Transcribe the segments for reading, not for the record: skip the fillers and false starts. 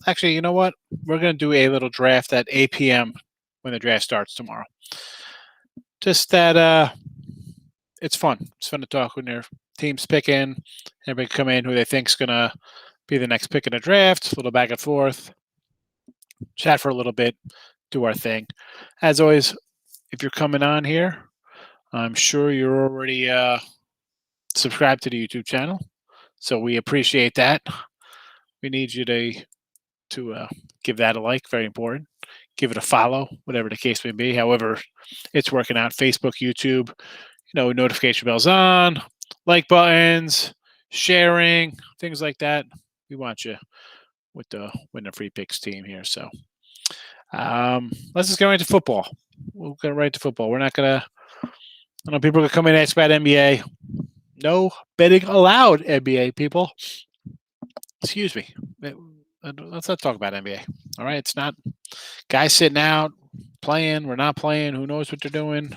Actually, you know what? We're going to do a little draft at 8 p.m. when the draft starts tomorrow. Just that it's fun. It's fun to talk when your team's picking. Everybody come in who they think's going to be the next pick in the draft, a little back and forth, chat for a little bit, do our thing. As always, if you're coming on here, I'm sure you're already subscribed to the YouTube channel. So we appreciate that. We need you to give that a like, very important. Give it a follow, whatever the case may be. However, it's working out. Facebook, YouTube, notification bells on, like buttons, sharing, things like that. We want you with the Win the Free Picks team here. So let's just get right to football. We'll get right to football. We're not gonna. I know people are gonna come in and ask about NBA. No betting allowed, NBA people. Excuse me. Let's not talk about NBA. All right, it's not guys sitting out playing. We're not playing. Who knows what they're doing?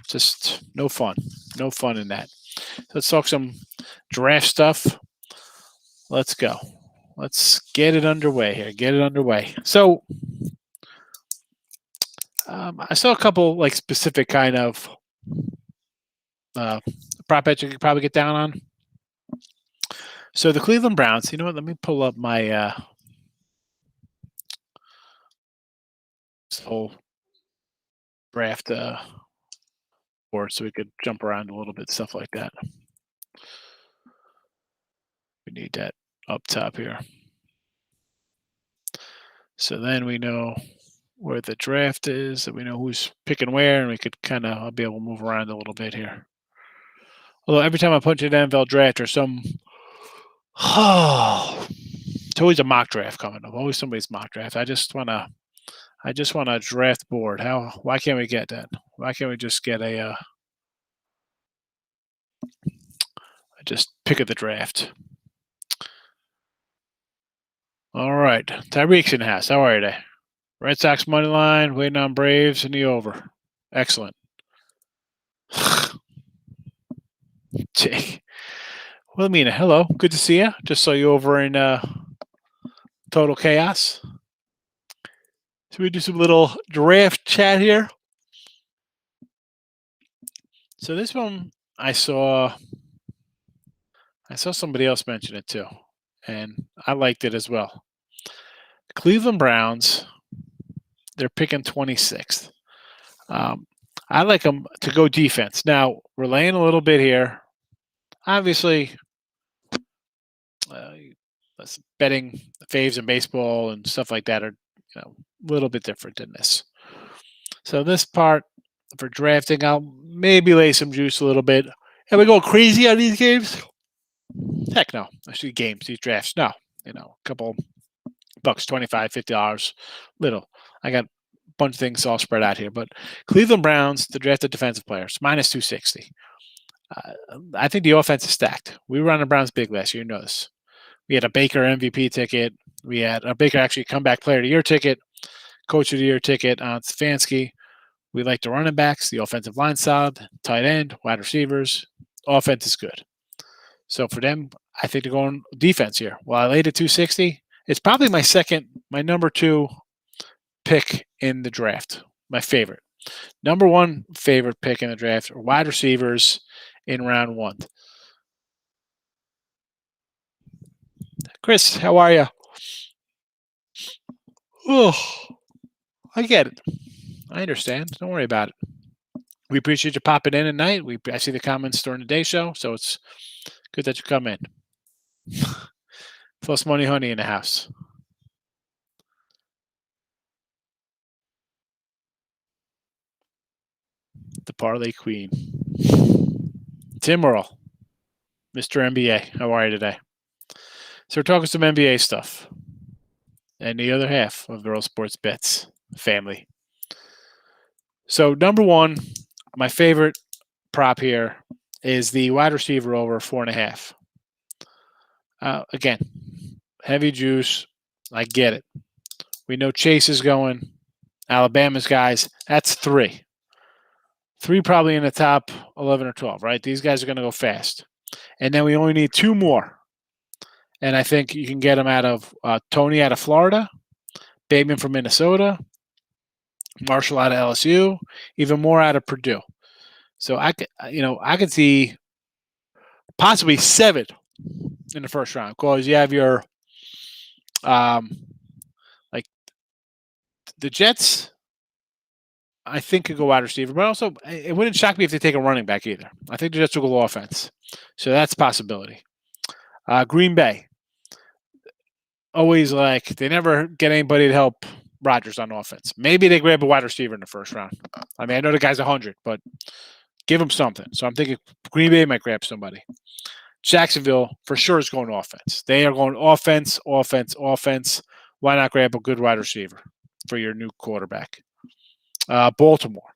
Just no fun. No fun in that. Let's talk some draft stuff. Let's go. Let's get it underway here. Get it underway. So I saw a couple like specific kind of prop bets you could probably get down on. So the Cleveland Browns. You know what? Let me pull up my whole draft board so we could jump around a little bit, stuff like that. We need that up top here. So then we know where the draft is, and we know who's picking where, and we could kind of, I'll be able to move around a little bit here. Although every time I punch in NFL draft or some, it's always a mock draft coming up. Always somebody's mock draft. I just want a draft board. Why can't we get that? Why can't we just get just pick at the draft? All right. Tyreek's in the house. How are you today? Red Sox money line, waiting on Braves and the over. Excellent. Jake. Wilhelmina, hello. Good to see you. Just saw you over in Total Chaos. So we do some little draft chat here. So this one I saw somebody else mention it too, and I liked it as well. Cleveland Browns, they're picking 26th. I like them to go defense. Now, we're laying a little bit here. Obviously, betting faves in baseball and stuff like that are a little bit different than this. So this part for drafting, I'll maybe lay some juice a little bit. Are we going crazy on these games? Heck no. Actually, games, these drafts, no. A couple bucks, $25, $50, little. I got a bunch of things all spread out here. But Cleveland Browns, the drafted defensive players, minus 260. I think the offense is stacked. We were on the Browns big last year, you know this. We had a Baker MVP ticket. We had a Baker actually comeback player of the year ticket, coach of the year ticket on Stefanski. We like the running backs, the offensive line solid, tight end, wide receivers. Offense is good. So for them, I think they're going defense here. Well, I laid at 260. It's probably my number 2 pick in the draft. My favorite. Number 1 favorite pick in the draft are wide receivers in round 1. Chris, how are you? Oh, I get it. I understand. Don't worry about it. We appreciate you popping in at night. I see the comments during the day show, so it's good that you come in. Plus money honey in the house. The Parlay Queen. Tim Earl, Mr. NBA. How are you today? So we're talking some NBA stuff. And the other half of the Earl Sports Bets family. So number 1, my favorite prop here is the wide receiver over 4.5. Again, heavy juice. I get it. We know Chase is going. Alabama's guys. That's 3. 3 probably in the top 11 or 12, right? These guys are going to go fast. And then we only need 2 more. And I think you can get him out of Tony out of Florida, Bateman from Minnesota, Marshall out of LSU, even more out of Purdue. So I could see possibly 7 in the first round because you have your like the Jets. I think could go wide receiver, but also it wouldn't shock me if they take a running back either. I think the Jets will go offense, so that's a possibility. Green Bay, always like they never get anybody to help Rodgers on offense. Maybe they grab a wide receiver in the first round. I mean, I know the guy's 100, but give him something. So I'm thinking Green Bay might grab somebody. Jacksonville for sure is going offense. They are going offense, offense, offense. Why not grab a good wide receiver for your new quarterback? Baltimore.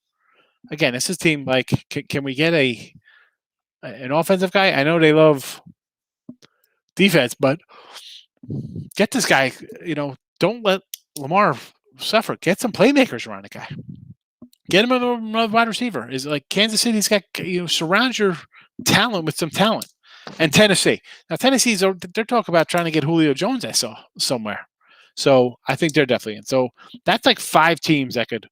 Again, this is a team like can we get an offensive guy? I know they love defense, but get this guy. Don't let Lamar suffer. Get some playmakers around the guy. Get him another wide receiver. Is like Kansas City's got surround your talent with some talent. And Tennessee. Now they're talking about trying to get Julio Jones. I saw somewhere. So I think they're definitely in. So that's like 5 teams that could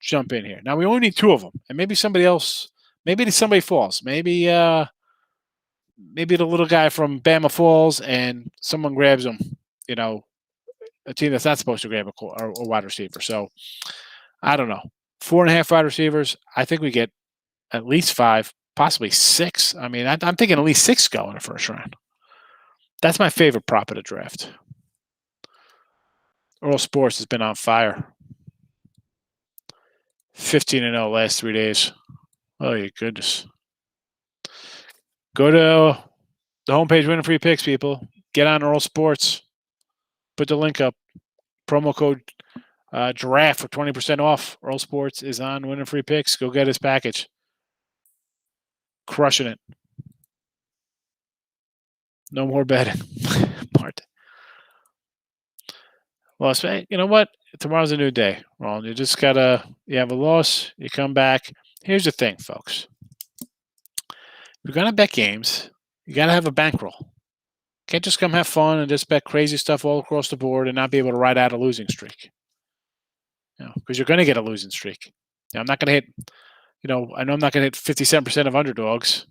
jump in here. Now we only need 2 of them, and maybe somebody else. Maybe somebody falls. Maybe the little guy from Bama falls, and someone grabs him. A team that's not supposed to grab a wide receiver. So I don't know. 4.5 wide receivers. I think we get at least 5, possibly 6. I mean, I'm thinking at least 6 go in the first round. That's my favorite prop of the draft. Earl Sports has been on fire. 15-0 last 3 days. Oh, your goodness. Go to the homepage, winning free picks, people. Get on Earl Sports. Put the link up. Promo code draft for 20% off. Earl Sports is on winning free picks. Go get his package. Crushing it. No more betting. Part. Well, you know what? Tomorrow's a new day, Roland. You just you have a loss, you come back. Here's the thing, folks. If you're going to bet games, you got to have a bankroll. Can't just come have fun and just bet crazy stuff all across the board and not be able to ride out a losing streak. Because you're going to get a losing streak. I'm not going to hit, I know I'm not going to hit 57% of underdogs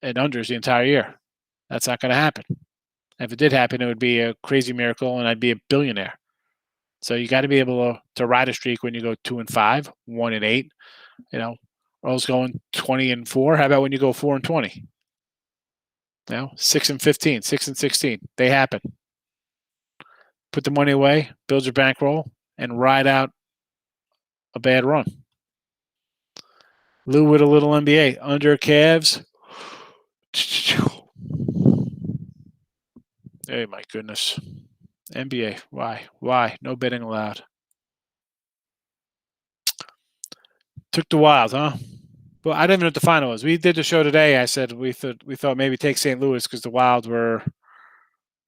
and unders the entire year. That's not going to happen. If it did happen, it would be a crazy miracle and I'd be a billionaire. So you got to be able to ride a streak when you go 2-5, 1-8. Earl's going 20-4. How about when you go 4-20? 6-15, 6-16. They happen. Put the money away, build your bankroll, and ride out a bad run. Lou with a little NBA. Under Cavs. Hey, my goodness. NBA. Why? No betting allowed. Took the Wild, huh? Well, I didn't even know what the final was. We did the show today. I said we thought maybe take St. Louis because the Wild were.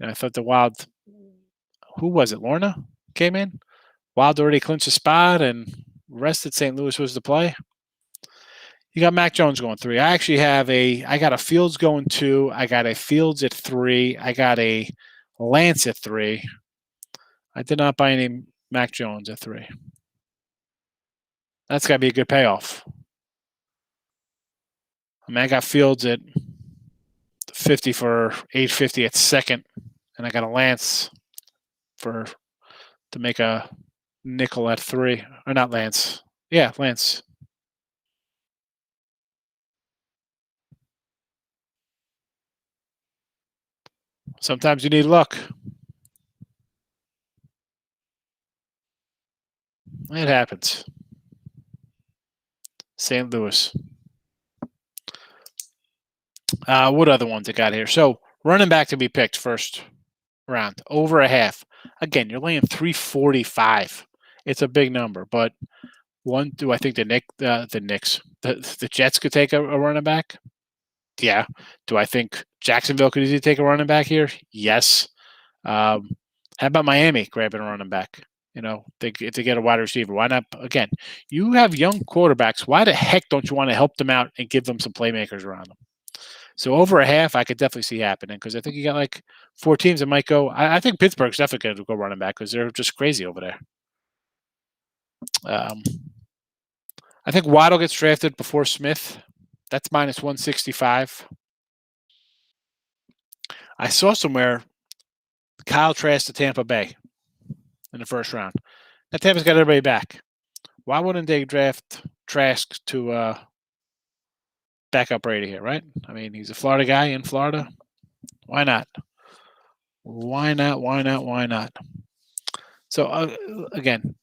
I thought the Wild. Who was it? Lorna came in. Wild already clinched a spot and rested. St. Louis was the play. You got Mac Jones going 3. I actually have I got a Fields going 2. I got a Fields at 3. I got a Lance at 3. I did not buy any Mac Jones at 3. That's got to be a good payoff. I mean, I got Fields at 50 for 850 at second, and I got a Lance to make a nickel at 3. Or not Lance. Yeah, Lance. Sometimes you need luck. It happens. St. Louis. What other ones I got here? So running back to be picked first round, over a half. Again, you're laying 345. It's a big number, but do I think the Jets could take a running back? Yeah. Do I think Jacksonville could easily take a running back here? Yes. How about Miami grabbing a running back? If they get a wide receiver, why not? Again, you have young quarterbacks. Why the heck don't you want to help them out and give them some playmakers around them? So over a half, I could definitely see happening because I think you got like 4 teams that might go. I think Pittsburgh's definitely going to go running back because they're just crazy over there. Um, I think Waddle gets drafted before Smith. That's minus 165. I saw somewhere Kyle Trask to Tampa Bay in the first round. That Tampa's got everybody back. Why wouldn't they draft Trask to back up Brady here, right? I mean, he's a Florida guy in Florida. Why not? Why not? Why not? Why not? So, again,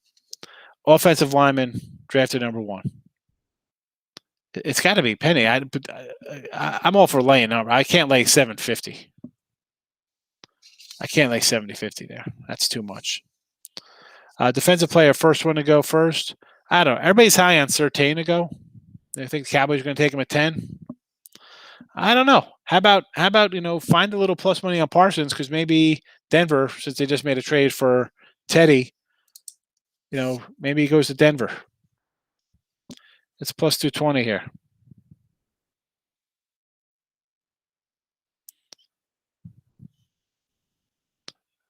offensive lineman drafted number 1. It's got to be Penny. I'm all for laying number. I can't lay 750. I can't lay 70-50 there. That's too much. Defensive player, first one to go first. I don't know. Everybody's high on Surtain to go. They think the Cowboys are going to take him at 10. I don't know. How about find a little plus money on Parsons because maybe Denver, since they just made a trade for Teddy, maybe he goes to Denver. It's plus 220 here.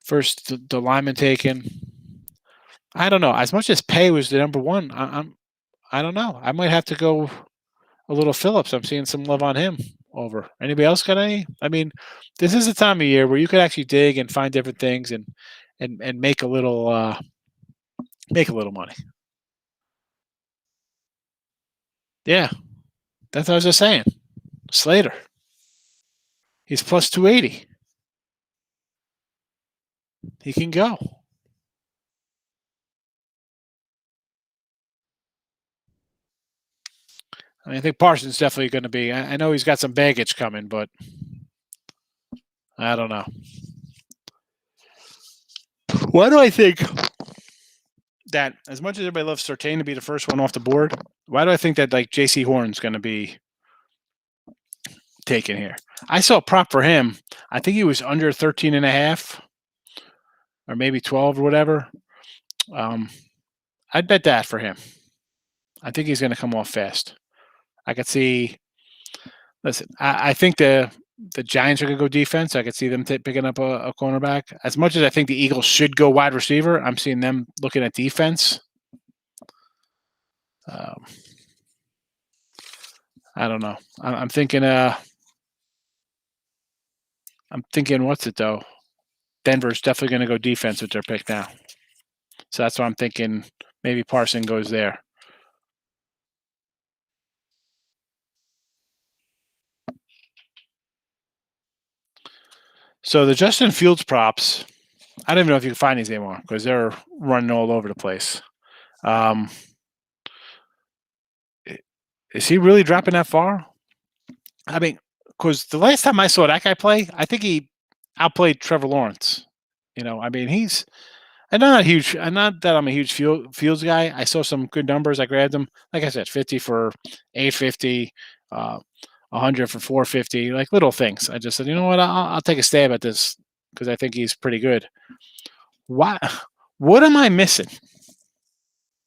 First, the lineman taken. I don't know. As much as Pay was the number 1, I don't know. I might have to go a little Phillips. I'm seeing some love on him over. Anybody else got any? I mean, this is the time of year where you could actually dig and find different things and make a little money. Yeah, that's what I was just saying. Slater, he's plus 280. He can go. I mean, I think Parsons definitely going to be. I know he's got some baggage coming, but I don't know. Why do I think that as much as everybody loves Surtain to be the first one off the board, why do I think that like J.C. Horn's going to be taken here? I saw a prop for him. I think he was under 13.5 or maybe 12 or whatever. I'd bet that for him. I think he's going to come off fast. I could see. Listen, I think the Giants are going to go defense. I could see them picking up a cornerback. As much as I think the Eagles should go wide receiver, I'm seeing them looking at defense. I don't know. I'm thinking. What's it though? Denver's definitely going to go defense with their pick now. So that's why I'm thinking maybe Parson goes there. So the Justin Fields props, I don't even know if you can find these anymore because they're running all over the place. Is he really dropping that far? I mean, because the last time I saw that guy play, I think he outplayed Trevor Lawrence. I mean, I'm not that I'm a huge Fields guy. I saw some good numbers. I grabbed them. Like I said, 50 for 850, 100 for 450, like little things. I just said, you know what? I'll take a stab at this because I think he's pretty good. What am I missing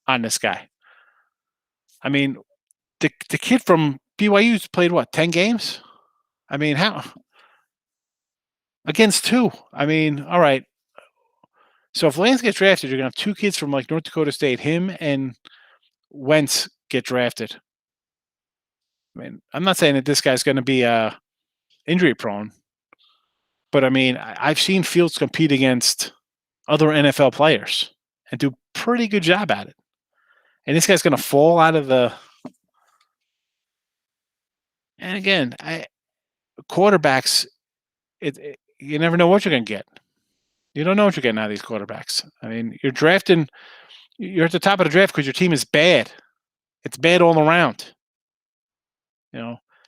on this guy? I mean, the kid from BYU's played what, 10 games? I mean, how? Against 2. I mean, all right. So if Lance gets drafted, you're going to have 2 kids from like North Dakota State, him and Wentz get drafted. I mean, I'm not saying that this guy's going to be injury prone, but I mean, I've seen Fields compete against other NFL players and do a pretty good job at it. And this guy's going to fall out of the. And again, quarterbacks, you never know what you're going to get. You don't know what you're getting out of these quarterbacks. I mean, you're at the top of the draft because your team is bad. It's bad all around.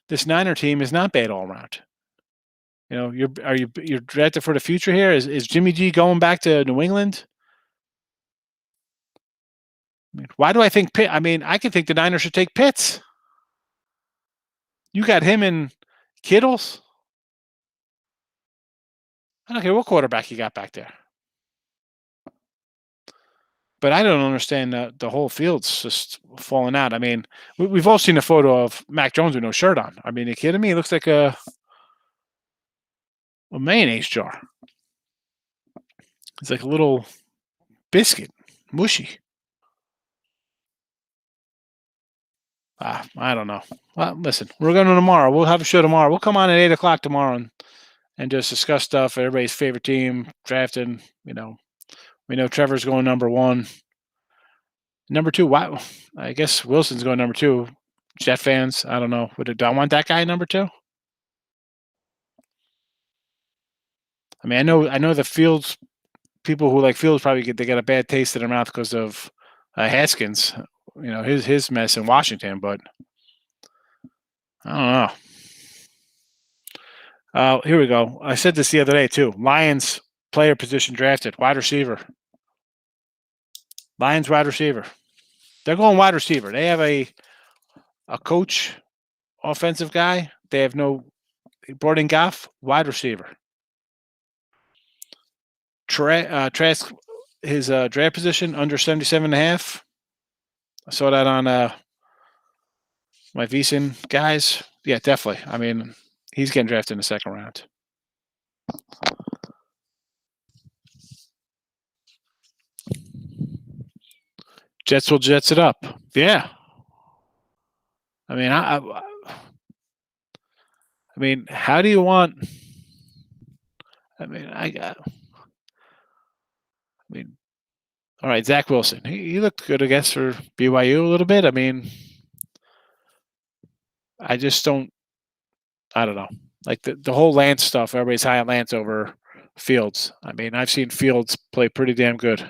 This Niner team is not bad all around. You're drafted for the future here? Is Jimmy G going back to New England? I mean, why do I think Pitt? I mean, I could think the Niners should take Pitts. You got him and Kittles. I don't care what quarterback you got back there. But I don't understand the whole field's just falling out. I mean, we've all seen a photo of Mac Jones with no shirt on. I mean, are you kidding me? It looks like a a mayonnaise jar. It's like a little biscuit, mushy. I don't know. Well, listen, we're going to tomorrow. We'll have a show tomorrow. We'll come on at 8 o'clock tomorrow and just discuss stuff. Everybody's favorite team drafting. We know Trevor's going number 1. Number 2. Wow. I guess Wilson's going number 2. Jet fans, I don't know. Do I want that guy number 2? I mean, I know the Fields people who like Fields probably get a bad taste in their mouth because of Haskins. His mess in Washington, but I don't know. Here we go. I said this the other day too. Lions player position drafted, wide receiver. Lions wide receiver. They're going wide receiver. They have a coach, offensive guy. They brought in Goff, wide receiver. Trask, his draft position under 77.5. I saw that on my VSiN guys. Yeah, definitely. I mean, he's getting drafted in the second round. Jets will Jets it up. Yeah. I mean, I mean, how do you want? I mean, all right, Zach Wilson. He looked good, I guess, for BYU a little bit. I mean, I just don't. I don't know. Like the whole Lance stuff. Everybody's high on Lance over Fields. I mean, I've seen Fields play pretty damn good.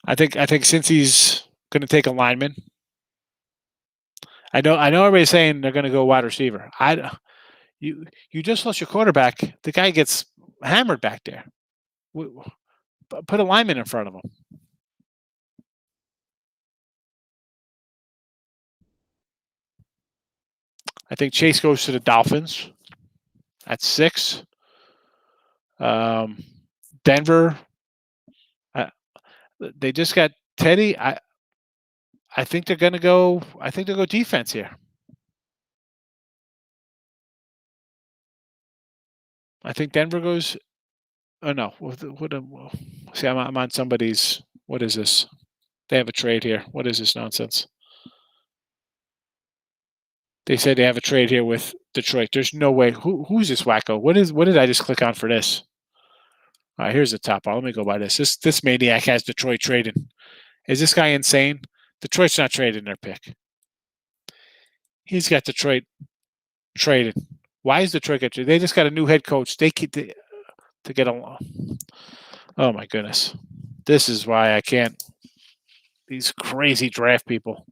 I think since he's going to take a lineman, I know everybody's saying they're going to go wide receiver. You just lost your quarterback. The guy gets hammered back there. Put a lineman in front of him. I think Chase goes to the Dolphins at 6. Denver. They just got Teddy. I think they're going to go. I think they'll go defense here. I think Denver goes. Oh no! See, I'm on somebody's. What is this? They have a trade here. What is this nonsense? They said they have a trade here with Detroit. There's no way. Who's this wacko? What did I just click on for this? All right, here's the top. Let me go by this. This maniac has Detroit trading. Is this guy insane? Detroit's not trading their pick. He's got Detroit traded. Why is Detroit get traded? They just got a new head coach. They keep to get along. Oh my goodness. This is why I can't. These crazy draft people.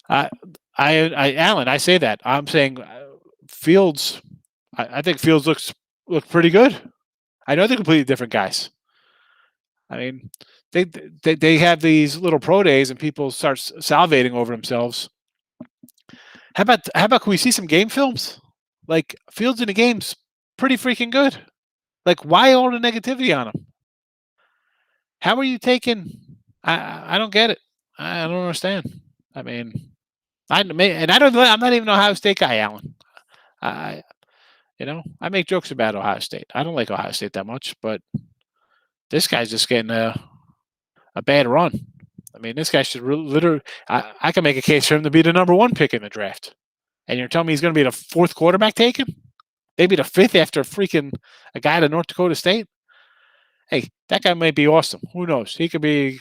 Alan, I say that. I'm saying Fields. I think Fields look pretty good. I know they're completely different guys. I mean, they have these little pro days and people start salivating over themselves. How about can we see some game films? Like Fields in the game's pretty freaking good. Like why all the negativity on him? How are you taking? I don't get it. I don't understand. I mean, I'm not even an Ohio State guy, Alan. I make jokes about Ohio State. I don't like Ohio State that much, but this guy's just getting a bad run. I mean, this guy should literally. I can make a case for him to be the number 1 pick in the draft, and you're telling me he's going to be the 4th quarterback taken? Maybe the 5th after freaking a guy out of North Dakota State. Hey, that guy might be awesome. Who knows? He could be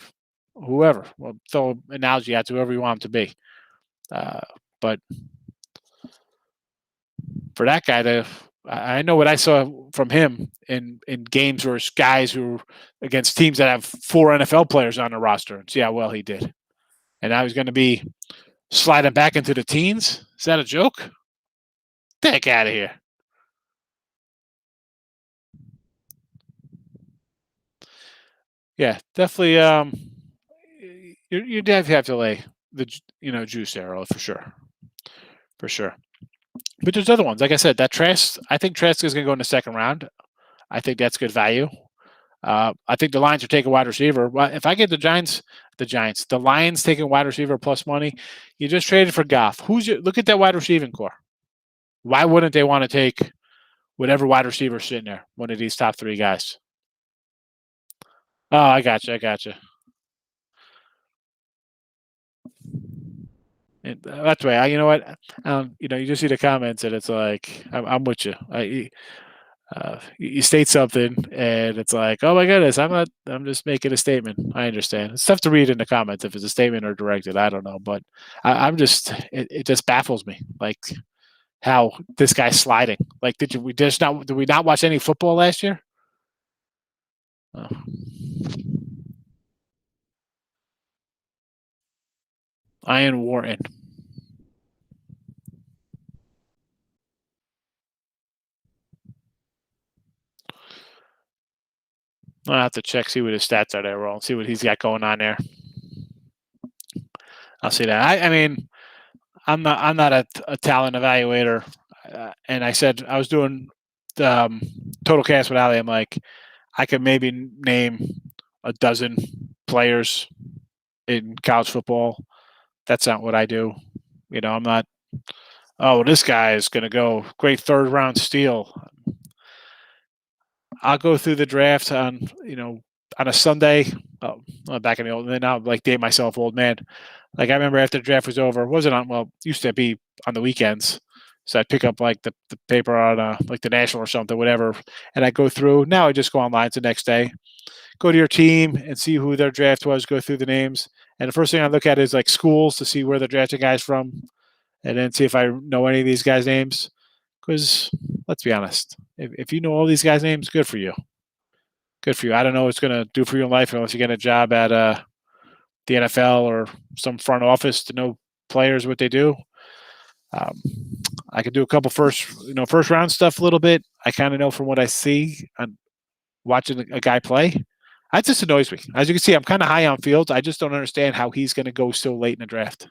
whoever. Well, throw an analogy out to whoever you want him to be. But for that guy I know what I saw from him in games where it's guys who against teams that have 4 NFL players on the roster and see how well he did. And now he's going to be sliding back into the teens. Is that a joke? Get the heck out of here. Yeah, definitely. You have to lay the juice arrow for sure. But there's other ones. Like I said, that Trask. I think Trask is going to go in the second round. I think that's good value. I think the Lions are taking wide receiver. Well, if I get the Lions taking wide receiver plus money, you just traded for Goff. Look at that wide receiving core. Why wouldn't they want to take whatever wide receiver sitting there, one of these top three guys? Oh, I got you. That's right. You know what? You just see the comments, and it's like I'm with you. You state something, and it's like, oh my goodness, I'm not. I'm just making a statement. I understand. It's tough to read in the comments if it's a statement or directed. I don't know, but I'm just. It just baffles me, like how this guy's sliding. Like, did we not watch any football last year? Oh. Ian Wharton. I'll have to check, see what his stats are there, Roll, see what he's got going on there. I'll see that. I mean, I'm not a talent evaluator, and I said I was doing Total Cast with Ali. I'm like, I could maybe name a dozen players in college football. That's not what I do. I'm not. Oh, this guy is going to go great third round steal. I'll go through the draft on a Sunday. Oh, back in the old. Now, like, date myself, old man. Like, I remember after the draft was over, wasn't on. Well, used to be on the weekends. So I'd pick up like the paper on like the National or something, whatever, and I go through. Now I just go online the next day, go to your team and see who their draft was, go through the names, and the first thing I look at is like schools to see where they're drafting guys from, and then see if I know any of these guys' names. Because let's be honest, if you know all these guys' names, good for you. Good for you. I don't know what it's going to do for you in life unless you get a job at the NFL or some front office to know players what they do. I could do a couple first round stuff a little bit. I kind of know from what I see on watching a guy play. That just annoys me. As you can see, I'm kind of high on Fields. I just don't understand how he's going to go so late in the draft.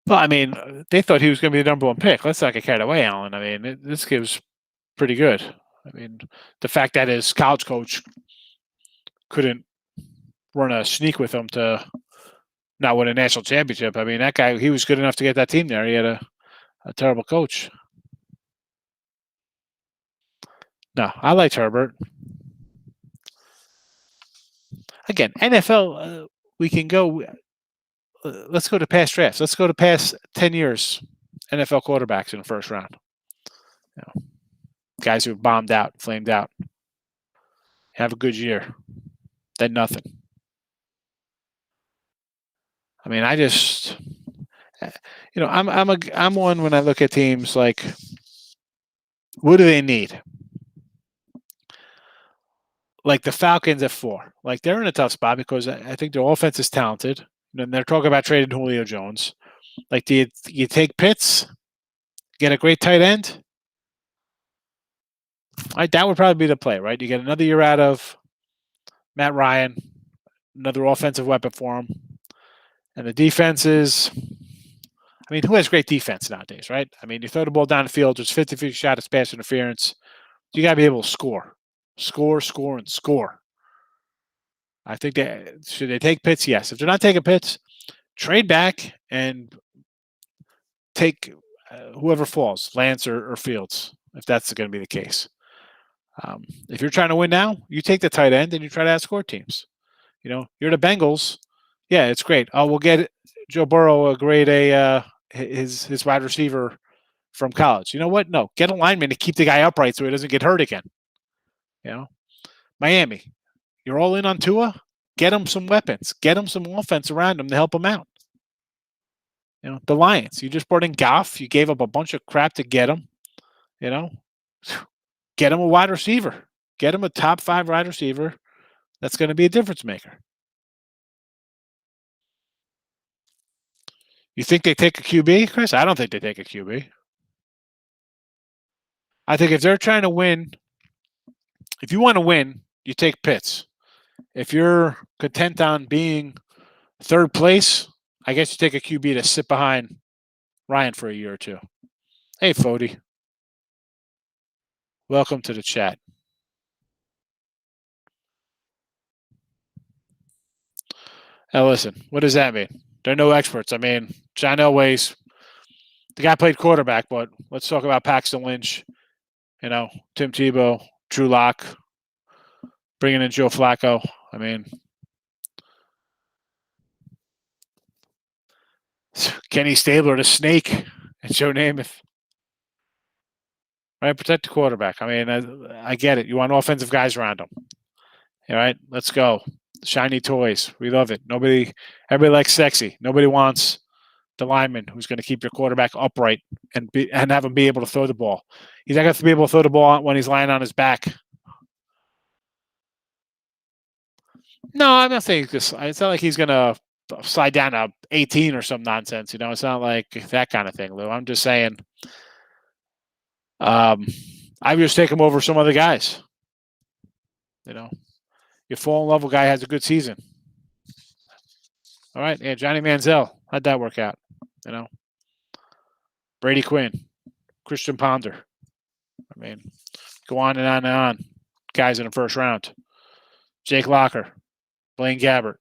Well, I mean, they thought he was going to be the number one pick. Let's not get carried away, Alan. I mean, this kid's pretty good. I mean, the fact that his college coach couldn't run a sneak with him to not win a national championship. I mean, that guy, he was good enough to get that team there. He had a terrible coach. No, I liked Herbert. Again, NFL, we can go. Let's go to past drafts. Let's go to past 10 years NFL quarterbacks in the first round. Guys who have bombed out, flamed out. Have a good year. Then nothing. I mean, I'm one when I look at teams like, what do they need? Like the Falcons at 4. Like, they're in a tough spot because I think their offense is talented. And they're talking about trading Julio Jones. Like, do you take Pitts, get a great tight end? That would probably be the play, right? You get another year out of Matt Ryan, another offensive weapon for him. And the defense is, I mean, who has great defense nowadays, right? I mean, you throw the ball down the field, there's 50-50 shot at pass interference. You got to be able to score. Score, and score. I think should they take Pitts? Yes. If they're not taking Pitts, trade back and take whoever falls, Lance or Fields, if that's going to be the case. If you're trying to win now, you take the tight end and you try to outscore teams. You're the Bengals. Yeah, it's great. Oh, we'll get Joe Burrow his wide receiver from college. You know what? No, get a lineman to keep the guy upright so he doesn't get hurt again. Miami, you're all in on Tua. Get him some weapons. Get him some offense around him to help him out. The Lions, you just brought in Goff. You gave up a bunch of crap to get him. Get him a wide receiver. Get him a top 5 wide receiver. That's going to be a difference maker. You think they take a QB, Chris? I don't think they take a QB. I think if they're trying to win, if you want to win, you take Pitts. If you're content on being Third place, I guess you take a QB to sit behind Ryan for a year or two. Hey, Fody. Welcome to the chat. Now, listen, what does that mean? They're no experts. I mean, John Elway's the guy played quarterback, but let's talk about Paxton Lynch, Tim Tebow, Drew Lock, bringing in Joe Flacco. I mean, Kenny Stabler, the snake, and Joe Namath. Right, protect the quarterback. I mean, I get it. You want offensive guys around him. All right, let's go. Shiny toys. We love it. Everybody likes sexy. Nobody wants the lineman who's going to keep your quarterback upright and have him be able to throw the ball. He's not going to be able to throw the ball when he's lying on his back. No, I'm not saying this. It's not like he's going to slide down to 18 or some nonsense. It's not like that kind of thing, Lou. I'm just saying I would just take him over some other guys. Your fall level guy has a good season. All right. Yeah, Johnny Manziel. How'd that work out? Brady Quinn, Christian Ponder. I mean, go on and on and on. Guys in the first round. Jake Locker, Blaine Gabbert.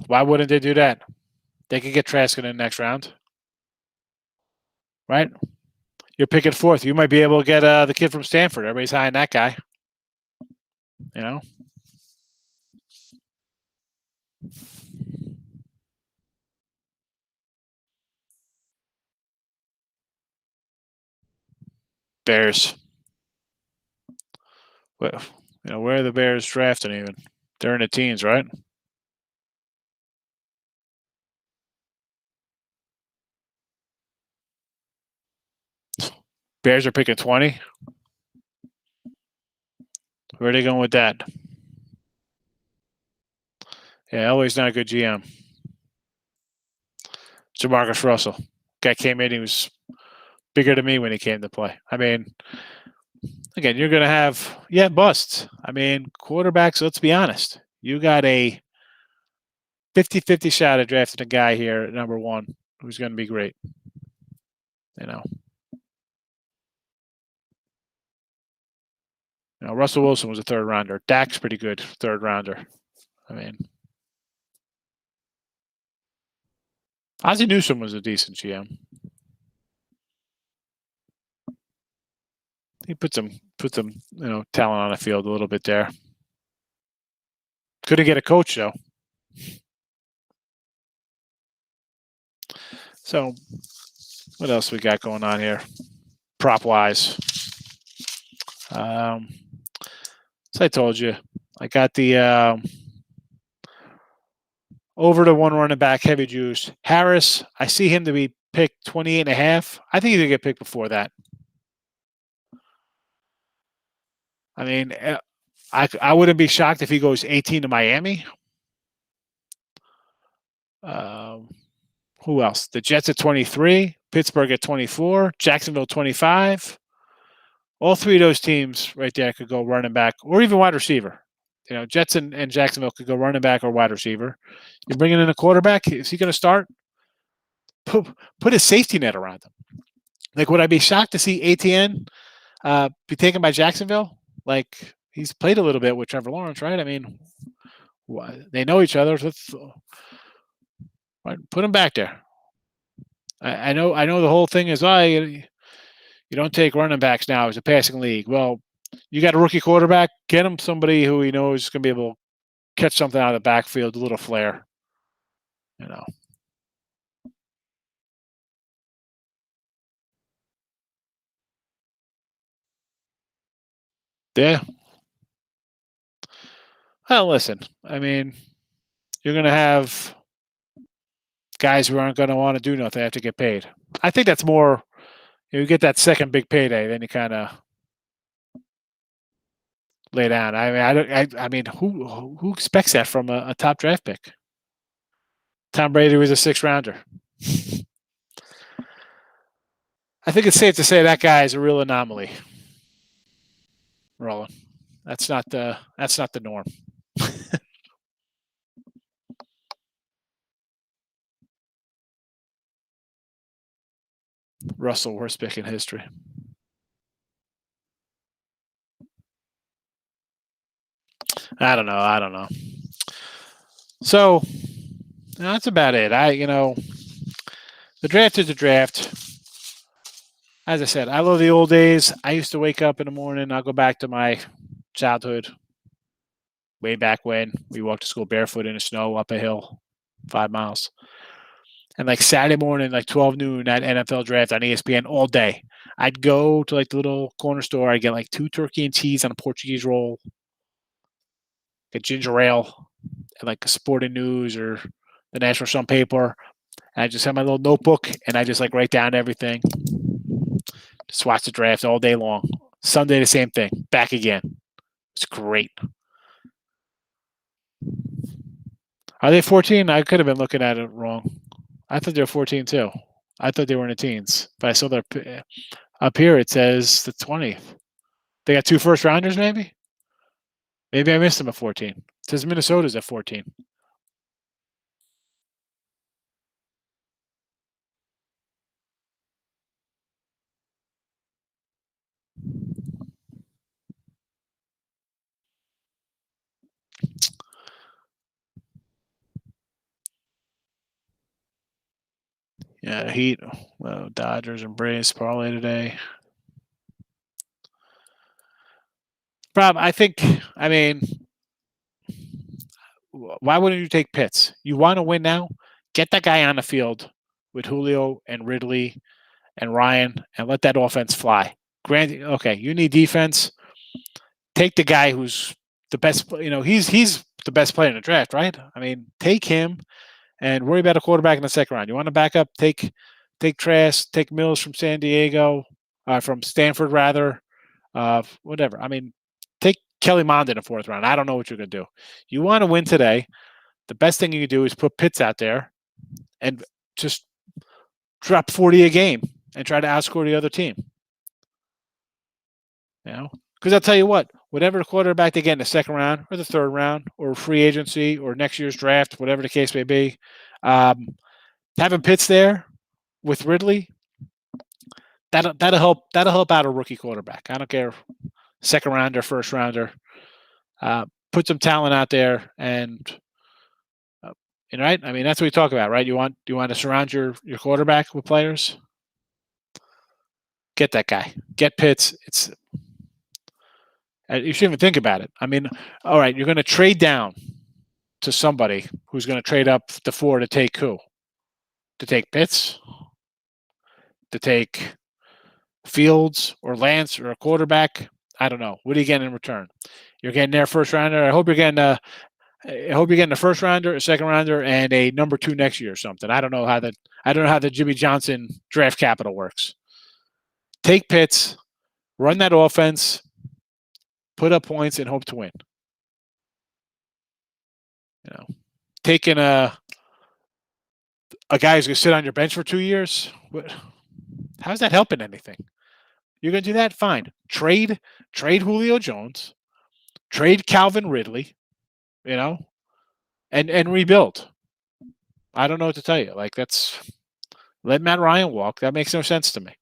Why wouldn't they do that? They could get Trask in the next round. Right? You're picking fourth. You might be able to get the kid from Stanford. Everybody's high on that guy. Bears. Well, where are the Bears drafting even? They're in the teens, right? Bears are picking 20. Where are they going with that? Yeah, Elway's not a good GM. Jamarcus Russell. Guy came in, he was bigger than me when he came to play. I mean, again, you're going to have, busts. I mean, quarterbacks, let's be honest. You got a 50-50 shot at drafting a guy here at number one who's going to be great. Russell Wilson was a third rounder. Dak's pretty good third rounder. I mean, Ozzie Newsome was a decent GM. He put some talent on the field a little bit there. Couldn't get a coach though. So, what else we got going on here, prop wise? As I told you, I got the over to one running back heavy juice. Harris, I see him to be picked 28.5. I think he's going to get picked before that. I mean, I wouldn't be shocked if he goes 18 to Miami. Who else? The Jets at 23, Pittsburgh at 24, Jacksonville 25. All three of those teams right there could go running back or even wide receiver. Jets and Jacksonville could go running back or wide receiver. You're bringing in a quarterback. Is he going to start? Put a safety net around him. Like, would I be shocked to see ATN be taken by Jacksonville? Like, he's played a little bit with Trevor Lawrence, right? I mean, they know each other. Put him back there. I know the whole thing is, you don't take running backs now as a passing league. Well, you got a rookie quarterback, get him somebody who he knows is going to be able to catch something out of the backfield, a little flair. Yeah. Well, listen, I mean, you're going to have guys who aren't going to want to do nothing, have to get paid. I think that's more, you get that second big payday, then you kind of lay down. I mean, who expects that from a top draft pick? Tom Brady was a 6th rounder. I think it's safe to say that guy is a real anomaly. Roland, that's not the norm. Russell, worst pick in history. I don't know. So that's about it. The draft is the draft. As I said, I love the old days. I used to wake up in the morning. I'll go back to my childhood, way back when we walked to school barefoot in the snow up a hill, 5 miles. And like Saturday morning, like 12 noon, that NFL draft on ESPN all day. I'd go to like the little corner store. I'd get like 2 turkey and cheese on a Portuguese roll, get ginger ale, and like Sporting News or the National Sun paper. And I just have my little notebook and I just like write down everything. Just watch the draft all day long. Sunday, the same thing. Back again. It's great. Are they 14? I could have been looking at it wrong. I thought they were 14 too. I thought they were in the teens, but I saw their up here. It says the 20th. They got 2 first rounders, maybe. Maybe I missed them at 14. It says Minnesota's at 14. Yeah, Heat, Dodgers and Braves parlay today. I mean, why wouldn't you take Pitts? You want to win now? Get that guy on the field with Julio and Ridley and Ryan and let that offense fly. Granted, okay, you need defense. Take the guy who's the best. He's the best player in the draft, right? I mean, take him and worry about a quarterback in the second round. You want to back up? Take Trask, take Mills from San Diego, from Stanford rather, whatever. I mean, take Kelly Mond in the 4th round. I don't know what you're going to do. You want to win today. The best thing you can do is put Pitts out there and just drop 40 a game and try to outscore the other team. Because I'll tell you what, whatever the quarterback they get in the 2nd round or the 3rd round or free agency or next year's draft, whatever the case may be, having Pitts there with Ridley, that'll help out a rookie quarterback. I don't care, 2nd rounder, 1st rounder. Put some talent out there, and right. I mean, that's what we talk about, right? You want to surround your quarterback with players. Get that guy. Get Pitts. You shouldn't even think about it. I mean, all right, you're going to trade down to somebody who's going to trade up the 4 to take who? To take Pitts? To take Fields or Lance or a quarterback? I don't know. What are you getting in return? You're getting their 1st rounder. I hope you're getting a 1st rounder, a 2nd rounder, and a number 2 next year or something. I don't know how the Jimmy Johnson draft capital works. Take Pitts, run that offense, put up points, and hope to win. Taking a guy who's going to sit on your bench for 2 years, how's that helping anything? You're going to do that? Fine. Trade Julio Jones, trade Calvin Ridley, and rebuild. I don't know what to tell you. Like, let Matt Ryan walk. That makes no sense to me.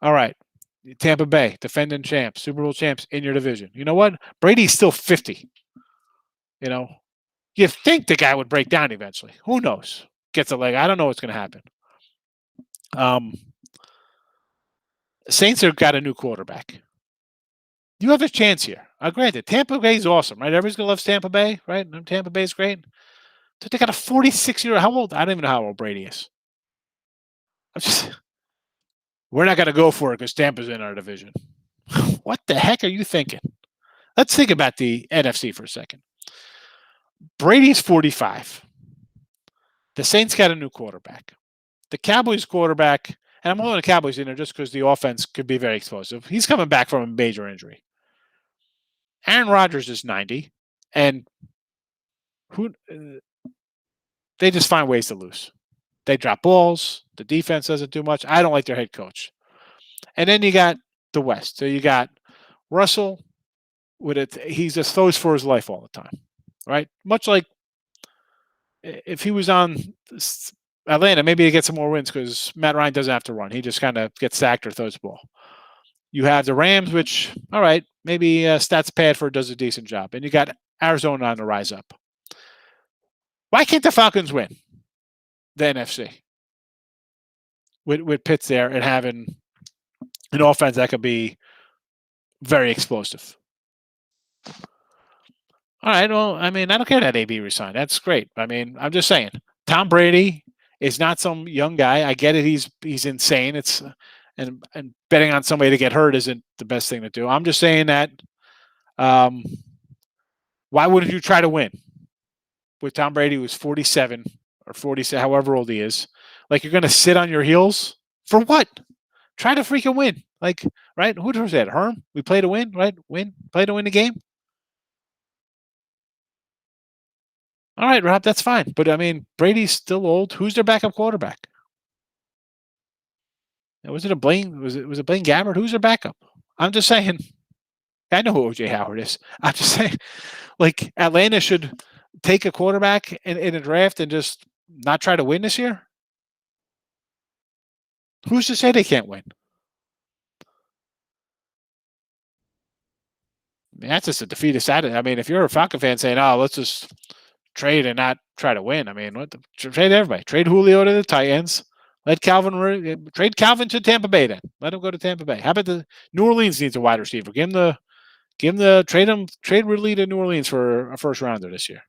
All right. Tampa Bay, defending champs, Super Bowl champs in your division. You know what? Brady's still 50. You think the guy would break down eventually. Who knows? Gets a leg. I don't know what's going to happen. Saints have got a new quarterback. You have a chance here. Granted, Tampa Bay is awesome, right? Everybody's going to love Tampa Bay, right? Tampa Bay is great. But they got a 46-year-old. How old? I don't even know how old Brady is. We're not going to go for it because Tampa's in our division. What the heck are you thinking? Let's think about the NFC for a second. Brady's 45. The Saints got a new quarterback. The Cowboys quarterback, and I'm holding the Cowboys in there just because the offense could be very explosive. He's coming back from a major injury. Aaron Rodgers is 90, and they just find ways to lose. They drop balls. The defense doesn't do much. I don't like their head coach. And then you got the West. So you got Russell with it. He just throws for his life all the time, right? Much like if he was on Atlanta, maybe he gets some more wins because Matt Ryan doesn't have to run. He just kind of gets sacked or throws the ball. You have the Rams, which, all right, maybe Stats Padford does a decent job. And you got Arizona on the rise up. Why can't the Falcons win the NFC with Pitts there and having an offense that could be very explosive? All right, well, I mean, I don't care that AB resigned. That's great. I mean, I'm just saying, Tom Brady is not some young guy. I get it. He's insane. It's and betting on somebody to get hurt isn't the best thing to do. I'm just saying that. Why wouldn't you try to win with Tom Brady, who's 47 or 40, however old he is? Like, you're going to sit on your heels for what? Try to freaking win. Like, right? Who was that? Herm? We play to win, right? Play to win the game. All right, Rob, that's fine. But I mean, Brady's still old. Who's their backup quarterback? Was it Blaine Gabbert? Who's their backup? I'm just saying. I know who OJ Howard is. I'm just saying, like, Atlanta should take a quarterback in a draft and just not try to win this year. Who's to say they can't win? I mean, that's just a defeatist attitude. I mean, if you're a Falcon fan saying, "Oh, let's just trade and not try to win," I mean, trade everybody. Trade Julio to the Titans. Let trade Calvin to Tampa Bay. Then let him go to Tampa Bay. How about the New Orleans needs a wide receiver? Give him the trade Ridley to New Orleans for a first rounder this year.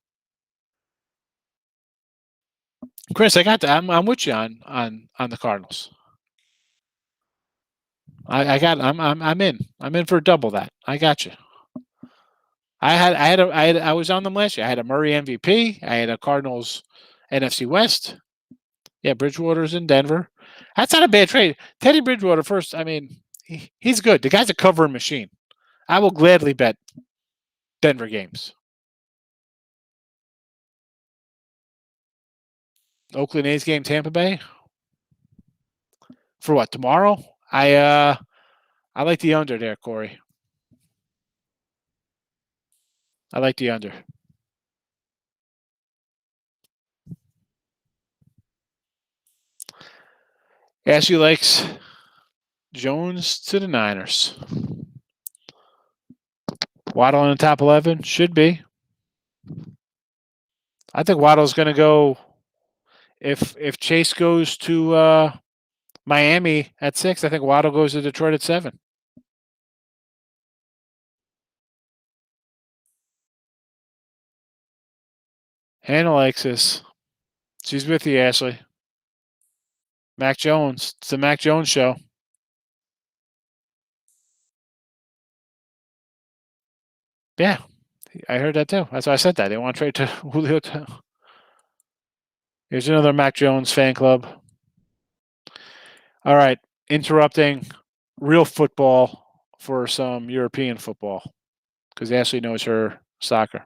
Chris, I'm with you on the Cardinals. I'm in. I'm in for double that. I got you. I was on them last year. I had a Murray MVP. I had a Cardinals NFC West. Yeah, Bridgewater's in Denver. That's not a bad trade. Teddy Bridgewater first. I mean, he's good. The guy's a covering machine. I will gladly bet Denver games. Oakland A's game, Tampa Bay. For what, tomorrow? I like the under there, Corey. I like the under. Ashley likes Jones to the Niners. Waddle in the top 11? Should be. I think Waddle's going to go. If Chase goes to Miami at 6, I think Waddle goes to Detroit at 7. Hannah likes this. She's with you, Ashley. Mac Jones. It's the Mac Jones show. Yeah, I heard that too. That's why I said that. They want to trade to Julio. Here's another Mac Jones fan club. All right, interrupting real football for some European football because Ashley knows her soccer.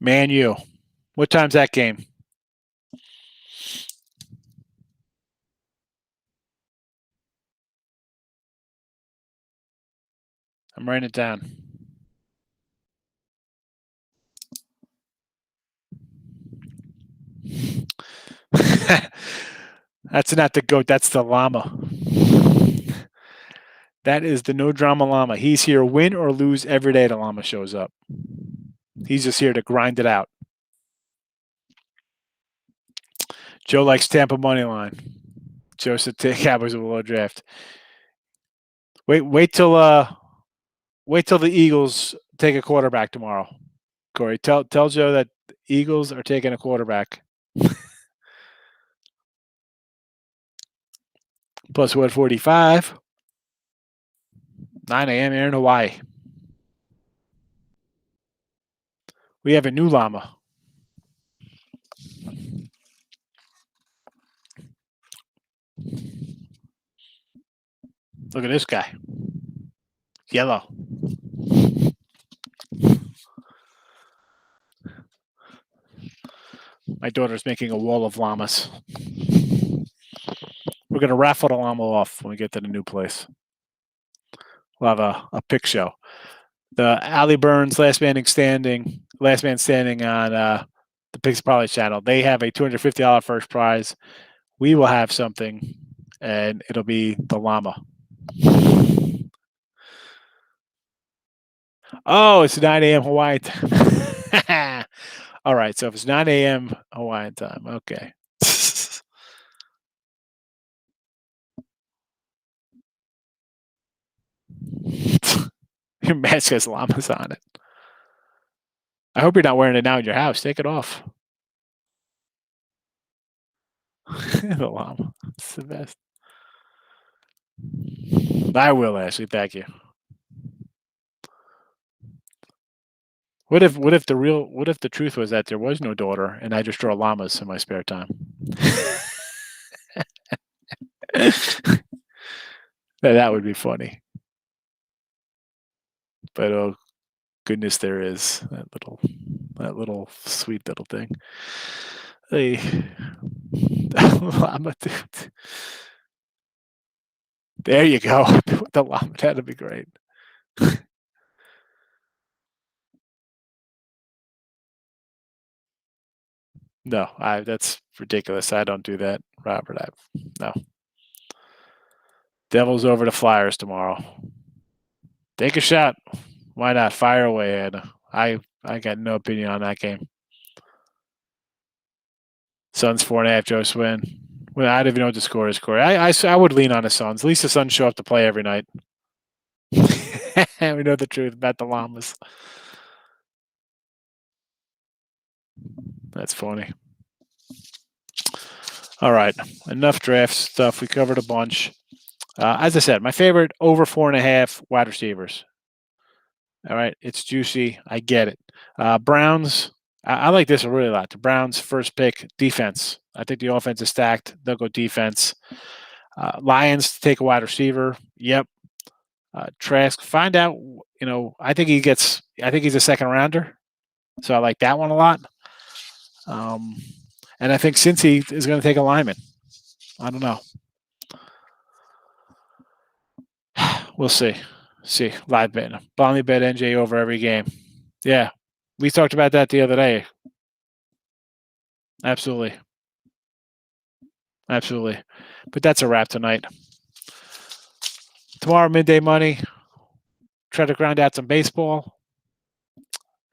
Man U. What time's that game? I'm writing it down. That's not the goat. That's the llama. That is the no drama llama. He's here, win or lose every day. The llama shows up. He's just here to grind it out. Joe likes Tampa money line. Joe said Cowboys will low draft. Wait till the Eagles take a quarterback tomorrow. Corey, tell Joe that the Eagles are taking a quarterback. Plus what, 45? 9 a.m. here in Hawaii. We have a new llama. Look at this guy. Yellow. My daughter's making a wall of llamas. We're going to raffle the llama off when we get to the new place. We'll have a pick show. The Ali Burns Last Man Standing on the Pigs Parlay channel. They have a $250 first prize. We will have something, and it'll be the llama. Oh, it's 9 a.m. Hawaiian time. All right, so if it's 9 a.m. Hawaiian time, okay. Your mask has llamas on it. I hope you're not wearing it now in your house. Take it off. The llama. It's the best. I will, Ashley. Thank you. What if the truth was that there was no daughter and I just draw llamas in my spare time? That would be funny. But oh goodness, there is that little sweet little thing. Hey, llama dude. There you go. The llama, that'd be great. No, that's ridiculous. I don't do that, Robert. No. Devils over the Flyers tomorrow. Take a shot. Why not? Fire away, Anna. I got no opinion on that game. Suns 4.5. Joe Swin. Well, I don't even know what the score is, Corey. I would lean on the Suns. At least the Suns show up to play every night. We know the truth about the llamas. That's funny. All right, enough draft stuff. We covered a bunch. As I said, my favorite over 4.5 wide receivers. All right, it's juicy. I get it. Browns. I like this really a lot. The Browns' first pick, defense. I think the offense is stacked. They'll go defense. Lions take a wide receiver. Yep. Trask. Find out. I think he's a second rounder. So I like that one a lot. And I think Cincy is going to take a lineman. I don't know. We'll see. Live bet. Bonnie bet NJ over every game. Yeah. We talked about that the other day. Absolutely. But that's a wrap tonight. Tomorrow, midday money. Try to grind out some baseball.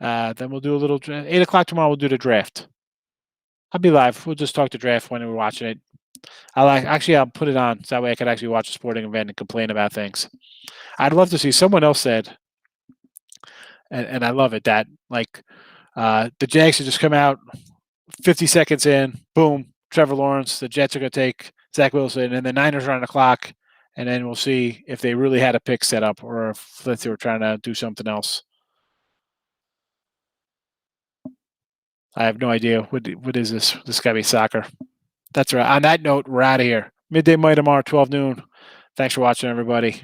Then we'll do a little 8 o'clock tomorrow. We'll do the draft. I'll be live. We'll just talk the draft when we're watching it. I'll put it on so that way I could actually watch a sporting event and complain about things. I'd love to see someone else said, and I love it, that the Jags should just come out 50 seconds in, boom, Trevor Lawrence, the Jets are going to take Zach Wilson, and the Niners are on the clock, and then we'll see if they really had a pick set up or if they were trying to do something else. I have no idea. What is this? This got to be soccer. That's right. On that note, we're out of here. Midday Money tomorrow, 12 noon. Thanks for watching, everybody.